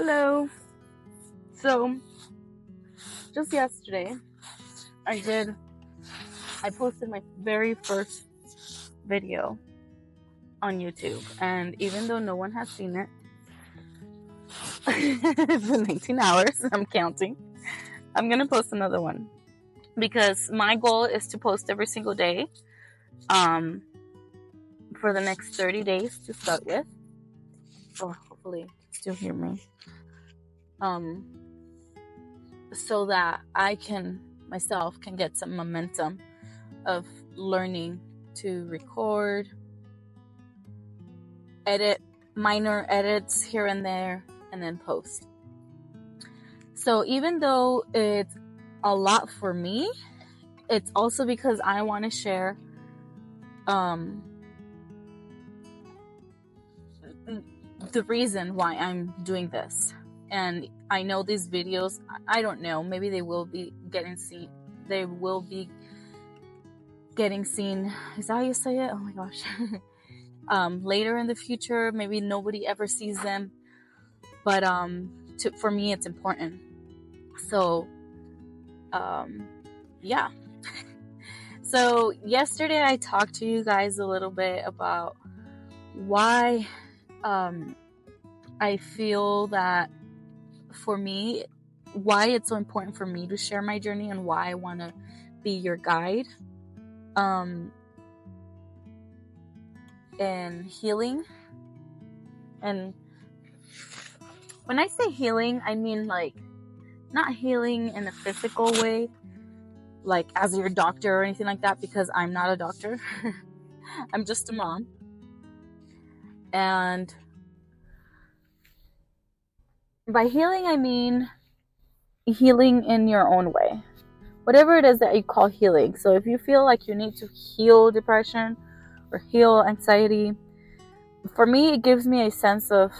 Hello. So, just yesterday, I posted my very first video on YouTube, and even though no one has seen it, it's been 19 hours, I'm counting. I'm gonna post another one because my goal is to post every single day for the next 30 days to start with. Oh, hopefully you can still hear me. So that I myself can get some momentum of learning to record, edit, minor edits here and there, and then post. So even though it's a lot for me, it's also because I want to share the reason why I'm doing this. And I know these videos, I don't know, maybe they will be getting seen. They will be getting seen. Is that how you say it? Oh my gosh. Later in the future, maybe nobody ever sees them. But for me, it's important. So, yeah. So yesterday I talked to you guys a little bit about why I feel that for me, why it's so important for me to share my journey and why I want to be your guide in healing. And when I say healing, I mean like not healing in a physical way, like as your doctor or anything like that, because I'm not a doctor. I'm just a mom. And by healing, I mean healing in your own way. Whatever it is that you call healing. So if you feel like you need to heal depression or heal anxiety, for me, it gives me a sense of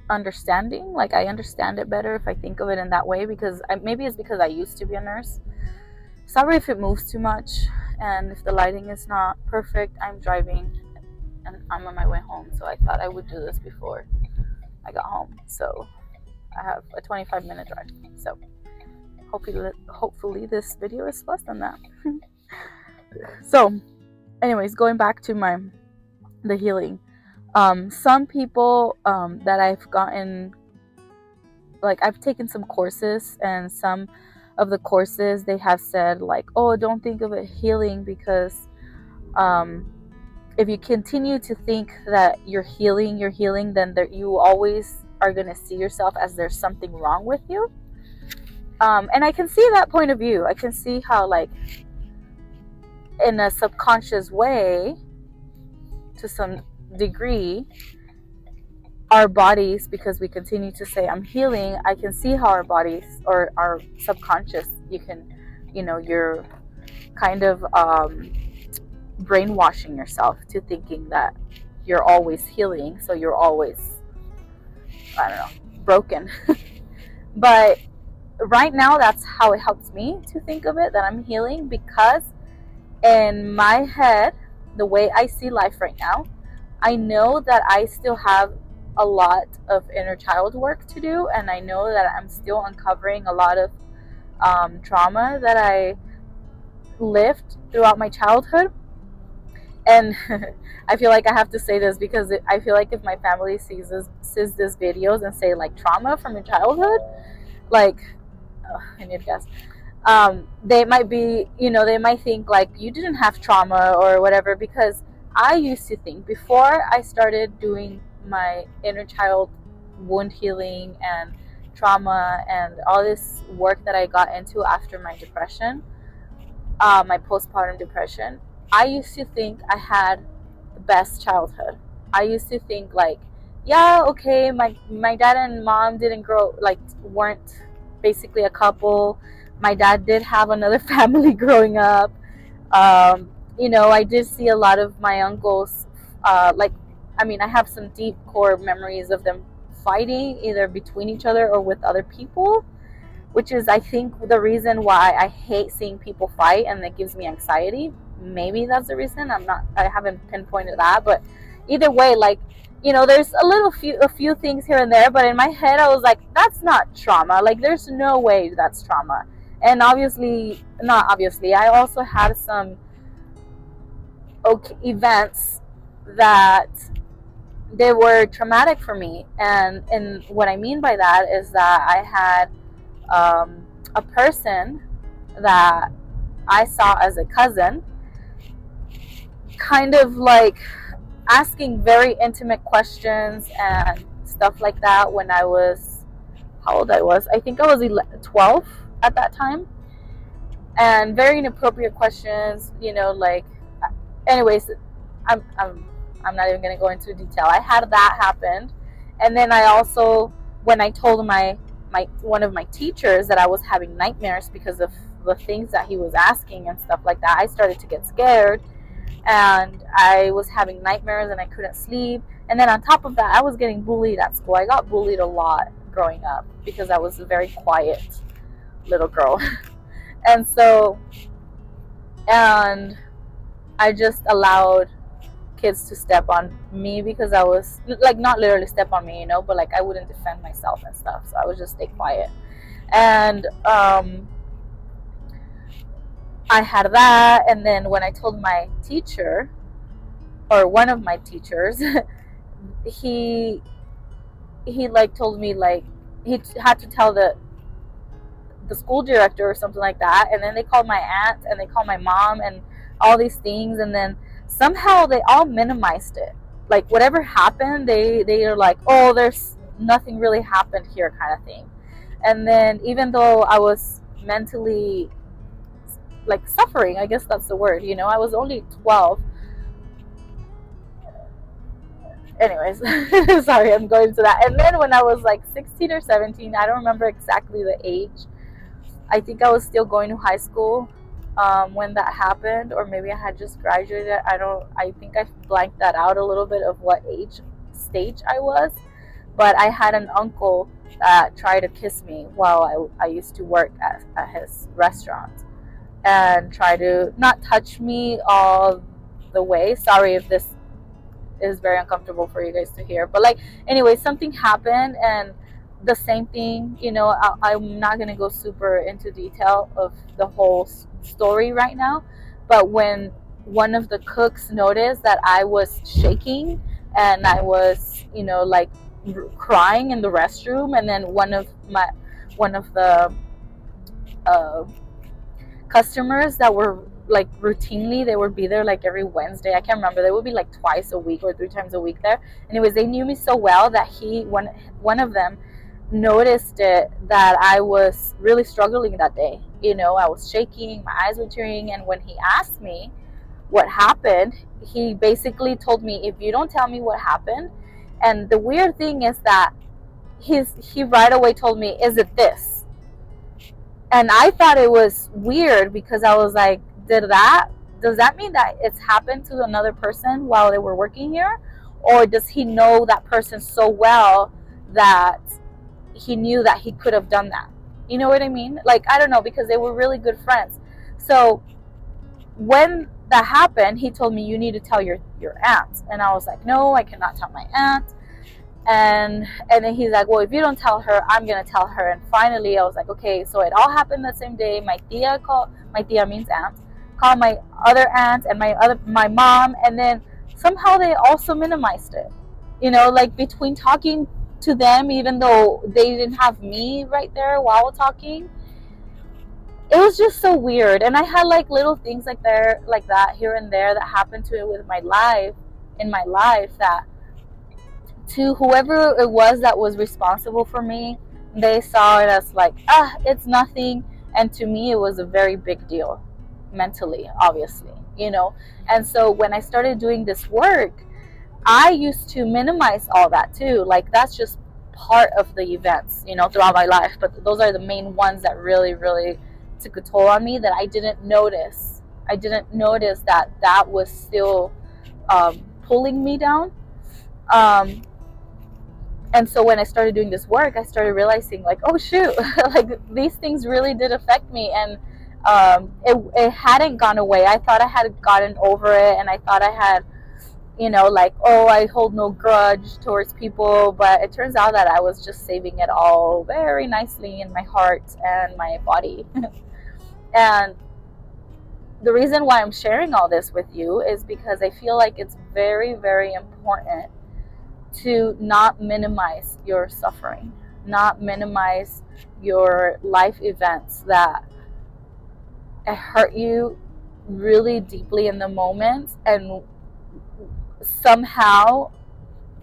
understanding. Like I understand it better if I think of it in that way, because maybe it's because I used to be a nurse. Sorry if it moves too much and if the lighting is not perfect. I'm driving and I'm on my way home, so I thought I would do this before I got home. So I have a 25-minute drive. So hopefully this video is less than that. So anyways, going back to the healing. Some people that I've gotten, like I've taken some courses, and some of the courses they have said like, oh, don't think of it healing, because if you continue to think that you're healing, then you always are going to see yourself as there's something wrong with you. And I can see that point of view. I can see how, like, in a subconscious way, to some degree, our bodies, because we continue to say I'm healing, I can see how our bodies or our subconscious, you're kind of brainwashing yourself to thinking that you're always healing, so you're always, I don't know, broken. But right now, that's how it helps me to think of it, that I'm healing, because in my head, the way I see life right now, I know that I still have a lot of inner child work to do, and I know that I'm still uncovering a lot of trauma that I lived throughout my childhood. And I feel like I have to say this because I feel like if my family sees this videos and say like trauma from your childhood, like, I need to guess, they might be, they might think like you didn't have trauma or whatever, because I used to think, before I started doing my inner child wound healing and trauma and all this work that I got into after my depression, my postpartum depression, I used to think I had the best childhood. I used to think like, yeah, okay, my dad and mom weren't basically a couple. My dad did have another family growing up. I did see a lot of my uncles, I have some deep core memories of them fighting, either between each other or with other people, which is, I think, the reason why I hate seeing people fight, and it gives me anxiety. Maybe that's the reason. I haven't pinpointed that, but either way, like, there's a few things here and there, but in my head I was like, that's not trauma. Like, there's no way that's trauma. And obviously, not obviously, I also had some events that they were traumatic for me. And what I mean by that is that I had a person that I saw as a cousin kind of like asking very intimate questions and stuff like that when I was, how old I was. I think I was 12 at that time. And very inappropriate questions, like, anyways, I'm not even going to go into detail. I had that happen. And then I also, when I told my one of my teachers that I was having nightmares because of the things that he was asking and stuff like that, I started to get scared. And I was having nightmares and I couldn't sleep. And then on top of that, I was getting bullied at school. I got bullied a lot growing up because I was a very quiet little girl. And I just allowed kids to step on me because I was like, not literally step on me, but like I wouldn't defend myself and stuff. So I would just stay quiet. And I had that. And then when I told my teacher, or one of my teachers, he like told me, like, he had to tell the school director or something like that. And then they called my aunt and they called my mom and all these things. And then somehow they all minimized it. Like, whatever happened, they are like, oh, there's nothing really happened here, kind of thing. And then even though I was mentally like suffering, I guess that's the word, I was only 12. Anyways, sorry, I'm going to that. And then when I was like 16 or 17, I don't remember exactly the age. I think I was still going to high school when that happened, or maybe I had just graduated. I think I blanked that out a little bit of what stage I was. But I had an uncle that tried to kiss me while I used to work at his restaurant, and try to not touch me all the way. Sorry if this is very uncomfortable for you guys to hear, but like, anyway, something happened. And the same thing, I'm not going to go super into detail of the whole story right now, but when one of the cooks noticed that I was shaking and I was, like crying in the restroom, and then one of the customers that were like routinely, they would be there like every Wednesday, I can't remember, they would be like twice a week or 3 times a week there. Anyways, they knew me so well that one of them noticed it, that I was really struggling that day. I was shaking, my eyes were tearing, and when he asked me what happened, he basically told me, if you don't tell me what happened. And the weird thing is that he right away told me, is it this? And I thought it was weird because I was like, does that mean that it's happened to another person while they were working here? Or does he know that person so well that he knew that he could have done that? You know what I mean? Like, I don't know, because they were really good friends. So when that happened, he told me, you need to tell your aunt. And I was like, no, I cannot tell my aunt. And then he's like, well, if you don't tell her, I'm gonna tell her. And finally I was like, okay. So it all happened the same day. My tia means aunt, called my other aunt and my mom, and then somehow they also minimized it. Like, between talking to them, even though they didn't have me right there while talking, it was just so weird. And I had like little things like that here and there that happened to it in my life, that to whoever it was that was responsible for me, they saw it as like, it's nothing. And to me, it was a very big deal mentally, obviously, And so when I started doing this work, I used to minimize all that too. Like, that's just part of the events, throughout my life. But those are the main ones that really, really took a toll on me, that I didn't notice. I didn't notice that was still pulling me down. And so when I started doing this work, I started realizing, like, oh shoot, like, these things really did affect me. And it hadn't gone away. I thought I had gotten over it, and I thought I had like, oh, I hold no grudge towards people, but it turns out that I was just saving it all very nicely in my heart and my body. And the reason why I'm sharing all this with you is because I feel like it's very, very important to not minimize your suffering, not minimize your life events that hurt you really deeply in the moment, and somehow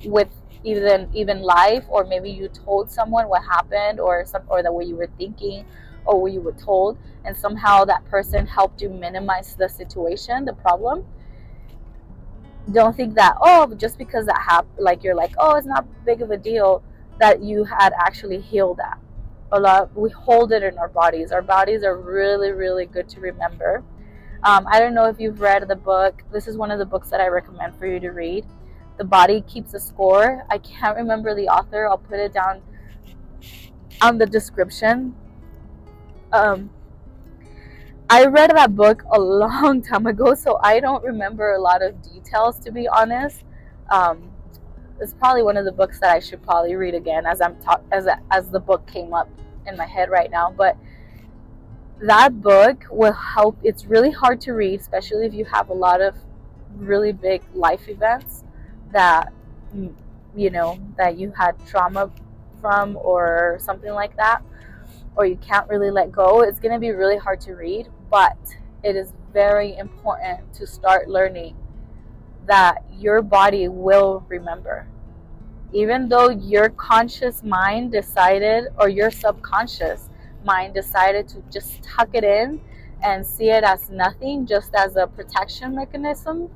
with even life, or maybe you told someone what happened, or the way you were thinking or what you were told, and somehow that person helped you minimize the situation, the problem. Don't think that, oh, just because that happened, like, you're like, oh, it's not big of a deal, that you had actually healed that. A lot, we hold it in our bodies. Our bodies are really, really good to remember. I don't know if you've read the book. This is one of the books that I recommend for you to read. The Body Keeps a Score. I can't remember the author. I'll put it down on the description. I read that book a long time ago, so I don't remember a lot of details, to be honest. Um, it's probably one of the books that I should probably read again as the book came up in my head right now. But that book will help. It's really hard to read, especially if you have a lot of really big life events that that you had trauma from, or something like that, or you can't really let go. It's going to be really hard to read, but it is very important to start learning that your body will remember. Even though your conscious mind decided, or your subconscious mind decided to just tuck it in and see it as nothing, just as a protection mechanism,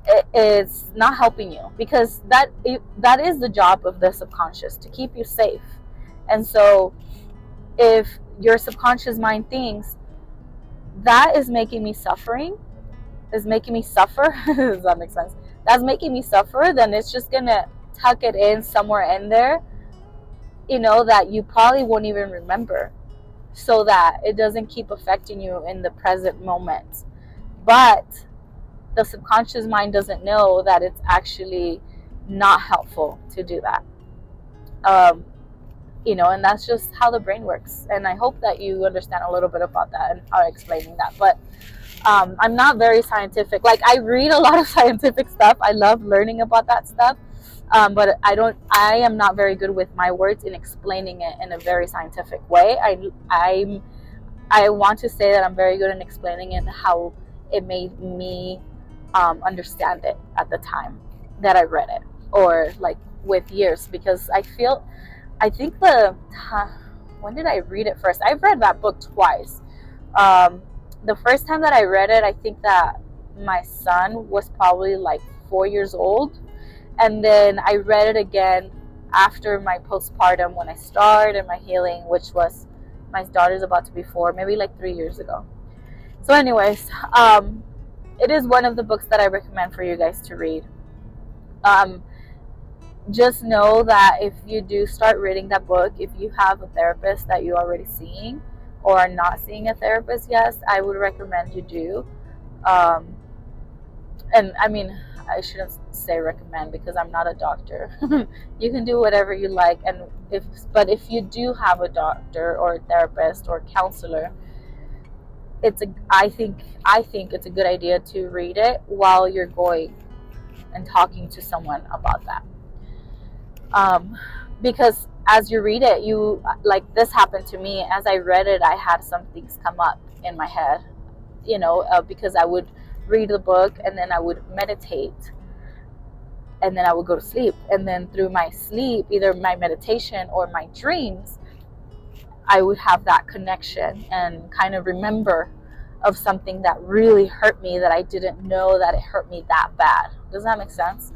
it is not helping you, because that is the job of the subconscious, to keep you safe. And so if your subconscious mind thinks that is making me suffering, is making me suffer, does that make sense? That's making me suffer, then it's just gonna tuck it in somewhere in there, that you probably won't even remember, so that it doesn't keep affecting you in the present moment. But the subconscious mind doesn't know that it's actually not helpful to do that. And that's just how the brain works. And I hope that you understand a little bit about that and how I'm explaining that. But I'm not very scientific. Like, I read a lot of scientific stuff. I love learning about that stuff. But I am not very good with my words in explaining it in a very scientific way. I want to say that I'm very good in explaining it how it made me understand it at the time that I read it, or like with years, because I think when did I read it first? I've read that book twice. The first time that I read it, I think that my son was probably like 4 years old. And then I read it again after my postpartum, when I started my healing, which was, my daughter's about to be 4, maybe like 3 years ago. So anyways, it is one of the books that I recommend for you guys to read. Just know that if you do start reading that book, if you have a therapist that you're already seeing, or are not seeing a therapist, yes, I would recommend you do. And I mean, I shouldn't say recommend, because I'm not a doctor. You can do whatever you like, but if you do have a doctor or a therapist or counselor, I think it's a good idea to read it while you're going and talking to someone about that. Because as you read it, like, this happened to me. As I read it, I had some things come up in my head, because I would read the book, and then I would meditate, and then I would go to sleep, and then through my sleep, either my meditation or my dreams, I would have that connection and kind of remember of something that really hurt me, that I didn't know that it hurt me that bad. Does that make sense?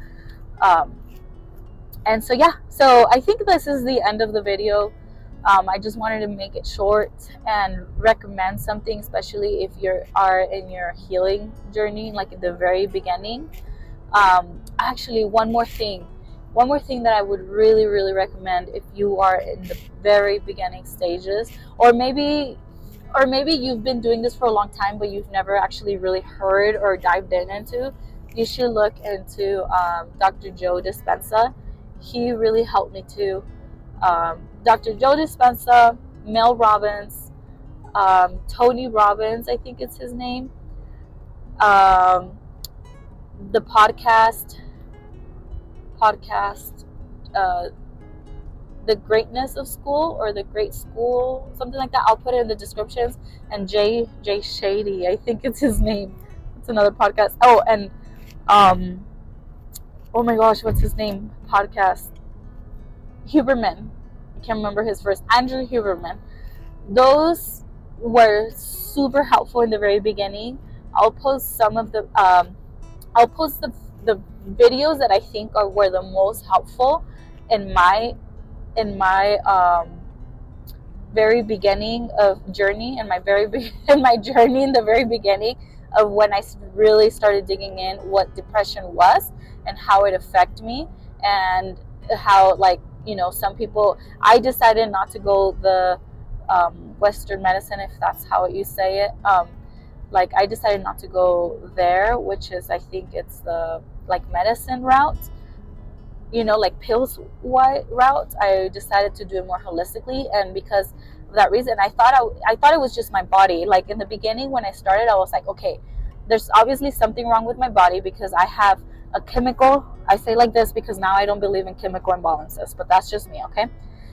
And so, yeah, so I think this is the end of the video. I just wanted to make it short and recommend something, especially if you are in your healing journey, like in the very beginning. Actually, one more thing that I would really, really recommend if you are in the very beginning stages, or maybe you've been doing this for a long time, but you've never actually really heard or dived into you should look into Dr. Joe Dispenza. He really helped me too. Dr. Joe Dispenza, Mel Robbins, Tony Robbins, I think it's his name. The podcast, uh, the greatness of school, or the great school, something like that. I'll put it in the descriptions. And Jay Shady, I think it's his name. It's another podcast. Oh, and oh my gosh, what's his name? Podcast. Huberman. I can't remember his first. Andrew Huberman. Those were super helpful in the very beginning. I'll post some of the I'll post the videos that I think were the most helpful in my very beginning of journey, in my journey in the very beginning of when I really started digging in what depression was and how it affected me, and how, like, some people, I decided not to go the Western medicine, if that's how you say it. Like, I decided not to go there, which is, I think it's the, like, medicine route, like pills route. I decided to do it more holistically, and because of that reason, I thought it was just my body. Like, in the beginning when I started, I was like, okay, there's obviously something wrong with my body, because I have a chemical, I say like this because now I don't believe in chemical imbalances, but that's just me, okay?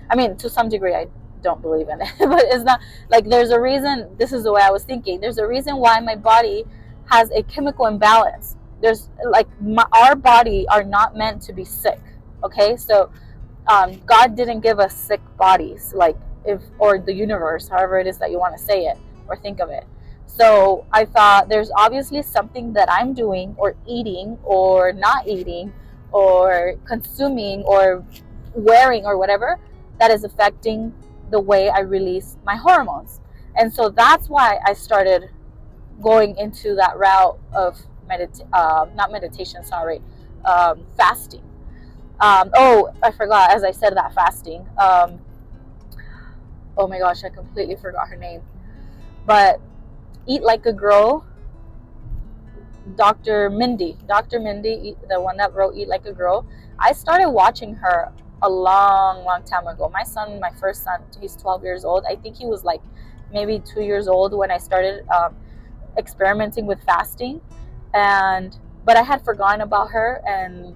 I mean, to some degree I don't believe in it, but it's not like, there's a reason. This is the way I was thinking. There's a reason why my body has a chemical imbalance. There's, like, our body are not meant to be sick, okay? So God didn't give us sick bodies, like, or the universe, however it is that you want to say it or think of it. So I thought, there's obviously something that I'm doing, or eating, or not eating, or consuming, or wearing, or whatever, that is affecting the way I release my hormones. And so that's why I started going into that route of not meditation, sorry, fasting. Oh, I forgot, as I said, that fasting. Oh my gosh, I completely forgot her name. But Eat Like a Girl, Dr. Mindy, the one that wrote Eat Like a Girl. I started watching her a long time ago. My first son, he's 12 years old. I think he was like maybe 2 years old when I started experimenting with fasting, but I had forgotten about her, and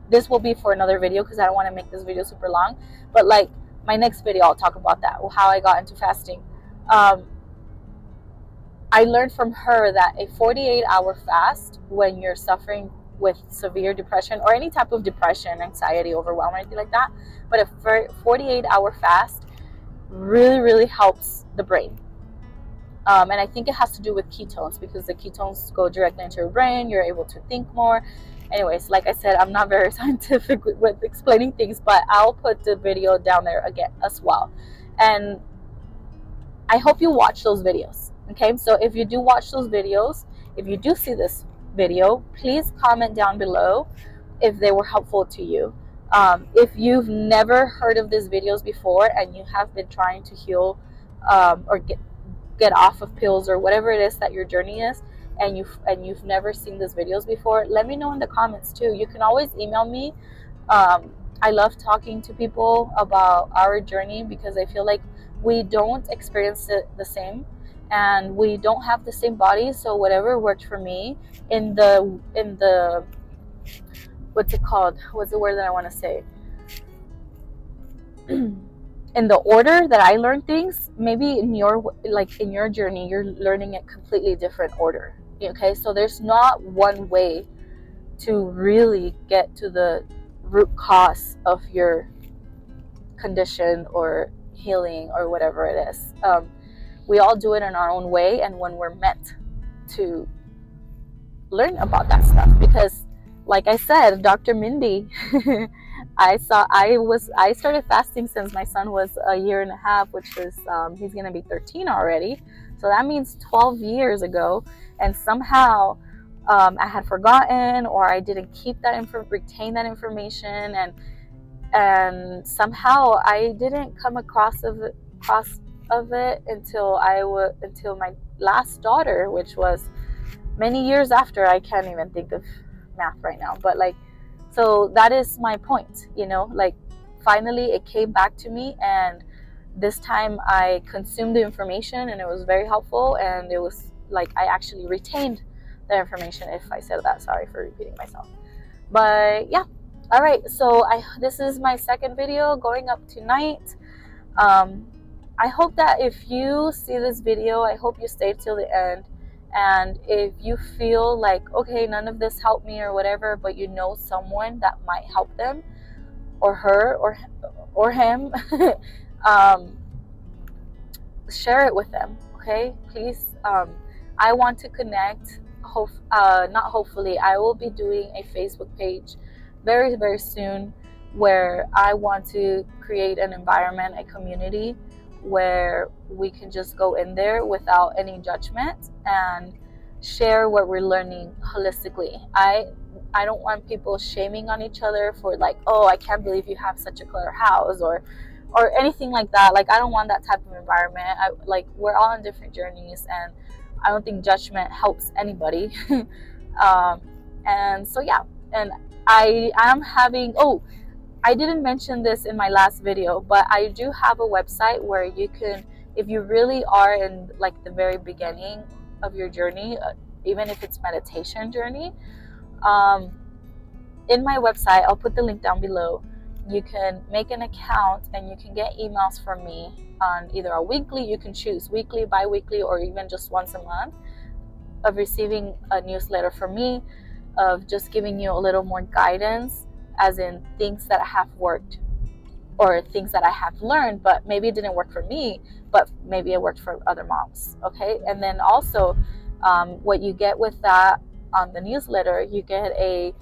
this will be for another video because I don't want to make this video super long. But, like, my next video, I'll talk about that, how I got into fasting. I learned from her that a 48-hour fast, when you're suffering with severe depression, or any type of depression, anxiety, overwhelm, or anything like that, but a 48-hour fast really helps the brain. And I think it has to do with ketones, because the ketones go directly into your brain. You're able to think more. Anyways, like I said, I'm not very scientific with explaining things, but I'll put the video down there again as well. And I hope you watch those videos. Okay, so if you do watch those videos, if you do see this video, please comment down below if they were helpful to you. If you've never heard of these videos before, and you have been trying to heal or get off of pills, or whatever it is that your journey is, and you've never seen these videos before, let me know in the comments too. You can always email me. I love talking to people about our journey, because I feel like we don't experience it the same, and we don't have the same body. So whatever worked for me in the what's it called? What's the word that I want to say? In the order that I learn things, maybe in your journey, you're learning a completely different order. Okay, so there's not one way to really get to the root cause of your condition or healing, or whatever it is. We all do it in our own way, and when we're meant to learn about that stuff. Because, like I said, Dr. Mindy, I started fasting since my son was a year and a half, which is he's gonna be 13 already. So that means 12 years ago, and somehow I had forgotten, or I didn't retain that information, and somehow I didn't come across of it until my last daughter, which was many years after. I can't even think of math right now, but like, so that is my point, you know, like finally it came back to me, and this time I consumed the information and it was very helpful, and it was like I actually retained the information. If I said that, sorry for repeating myself. But yeah, all right, so this is my second video going up tonight. I hope that if you see this video, I hope you stay till the end. And if you feel like, okay, none of this helped me or whatever, but you know someone that might help them, or her, or him, um, share it with them, okay? Please. I want to connect. Not hopefully, I will be doing a Facebook page very, very soon, where I want to create an environment, a community, where we can just go in there without any judgment and share what we're learning holistically. I don't want people shaming on each other for like, oh, I can't believe you have such a clutter house, or anything like that. Like, I don't want that type of environment. We're all on different journeys, and I don't think judgment helps anybody. And so yeah, and I am having, I didn't mention this in my last video, but I do have a website where you can, if you really are in like the very beginning of your journey, even if it's meditation journey, in my website, I'll put the link down below. You can make an account and you can get emails from me on either a weekly, you can choose weekly, bi-weekly, or even just once a month, of receiving a newsletter from me, of just giving you a little more guidance, as in things that have worked or things that I have learned, but maybe it didn't work for me, but maybe it worked for other moms. Okay. And then also, what you get with that on the newsletter, you get a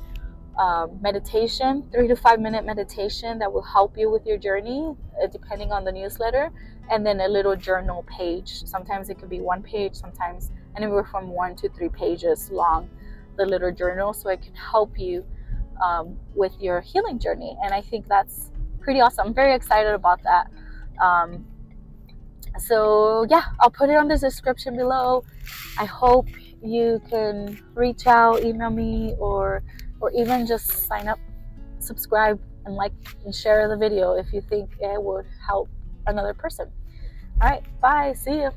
meditation, 3 to 5 minute meditation that will help you with your journey, depending on the newsletter, and then a little journal page. Sometimes it could be one page, sometimes anywhere from 1 to 3 pages long, the little journal, so it can help you with your healing journey. And I think that's pretty awesome. I'm very excited about that. So yeah, I'll put it on the description below. I hope you can reach out, email me, or even just sign up, subscribe, and like and share the video if you think it would help another person. All right, bye, see you.